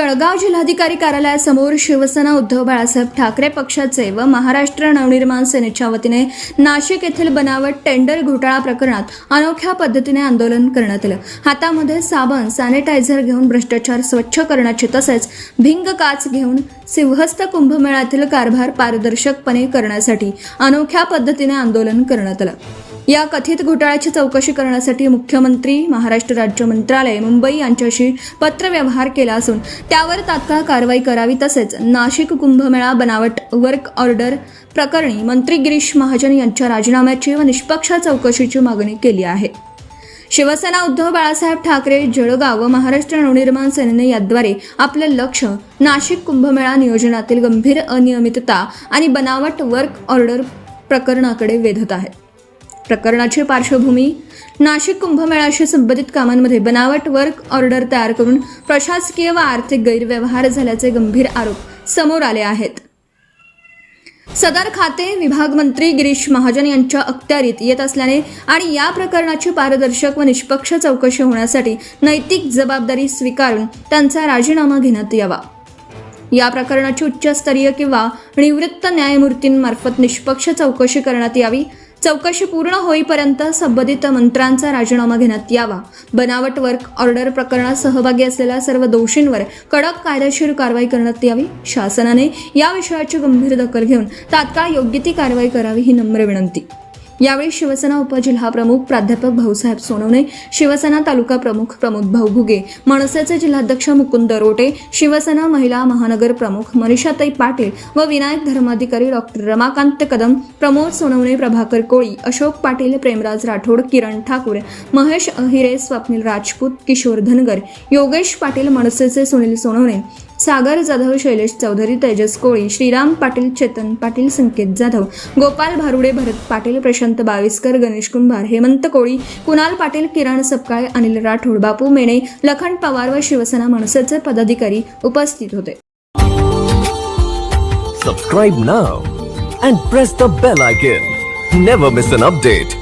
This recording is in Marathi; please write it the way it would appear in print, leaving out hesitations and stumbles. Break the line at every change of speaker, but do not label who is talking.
जळगाव जिल्हाधिकारी कार्यालयासमोर शिवसेना उद्धव बाळासाहेब ठाकरे पक्षाचे व महाराष्ट्र नवनिर्माण सेनेच्या वतीने नाशिक येथील बनावट टेंडर घोटाळा प्रकरणात अनोख्या पद्धतीने आंदोलन करण्यात आलं। हातामध्ये साबण सॅनिटायझर घेऊन भ्रष्टाचार स्वच्छ करण्याचे तसेच भिंग काच घेऊन सिंहस्थ कुंभमेळ्यातील कारभार पारदर्शकपणे करण्यासाठी अनोख्या पद्धतीने आंदोलन करण्यात आलं। या कथित घोटाळ्याची चौकशी करण्यासाठी मुख्यमंत्री, महाराष्ट्र राज्य मंत्रालय, मुंबई यांच्याशी पत्रव्यवहार केला असून त्यावर तात्काळ कारवाई करावी तसेच नाशिक कुंभमेळा बनावट वर्क ऑर्डर प्रकरणी मंत्री गिरीश महाजन यांच्या राजीनाम्याची व निष्पक्ष चौकशीची मागणी केली आहे। शिवसेना उद्धव बाळासाहेब ठाकरे जळगाव व महाराष्ट्र नवनिर्माण सेनेने याद्वारे आपले लक्ष नाशिक कुंभमेळा नियोजनातील गंभीर अनियमितता आणि बनावट वर्क ऑर्डर प्रकरणाकडे वेधत आहेत। प्रकरणाची पार्श्वभूमी नाशिक कुंभमेळ्याशी संबंधित कामांमध्ये बनावट वर्क ऑर्डर तयार करून प्रशासकीय व आर्थिक गैरव्यवहार झाल्याचे गंभीर आरोप समोर आले आहेत। सदर खाते विभाग मंत्री गिरीश महाजन यांच्या अखत्यारीत येत असल्याने आणि या प्रकरणाची पारदर्शक व निष्पक्ष चौकशी होण्यासाठी नैतिक जबाबदारी स्वीकारून त्यांचा राजीनामा घेण्यात यावा। या प्रकरणाची उच्चस्तरीय किंवा निवृत्त न्यायमूर्तींमार्फत निष्पक्ष चौकशी करण्यात यावी। चौकशी पूर्ण होईपर्यंत संबंधित मंत्र्यांचा राजीनामा घेण्यात यावा। बनावट वर्क ऑर्डर प्रकरणात सहभागी असलेल्या सर्व दोषींवर कडक कायदेशीर कारवाई करण्यात यावी। शासनाने या विषयाची गंभीर दखल घेऊन तात्काळ योग्य ती कारवाई करावी ही नम्र विनंती। यावेळी शिवसेना उपजिल्हा प्रमुख प्राध्यापक भाऊसाहेब सोनवणे, शिवसेना तालुका प्रमुख प्रमोद भाऊ भुगे, मनसेचे जिल्हाध्यक्ष मुकुंद रोटे, शिवसेना महिला महानगर प्रमुख मनीषाताई पाटील व विनायक धर्माधिकारी डॉक्टर रमाकांत कदम, प्रमोद सोनवणे, प्रभाकर कोळी, अशोक पाटील, प्रेमराज राठोड, किरण ठाकूर, महेश अहिरे, स्वप्नील राजपूत, किशोर धनगर, योगेश पाटील, मनसेचे सुनील सोनवणे, सागर जाधव, शैलेश चौधरी, तेजस कोळी, श्रीराम पाटील, चेतन पाटील, संकेत जाधव, गोपाल भारुडे, भरत पाटील, प्रशांत बाविस्कर, गणेश कुंभार, हेमंत कोळी, कुणाल पाटील, किरण सपकाळे, अनिल राठोड, बापू मेणे, लखन पवार व शिवसेना मनसेचे पदाधिकारी उपस्थित होते।
Subscribe now and press the bell icon. Never miss an update.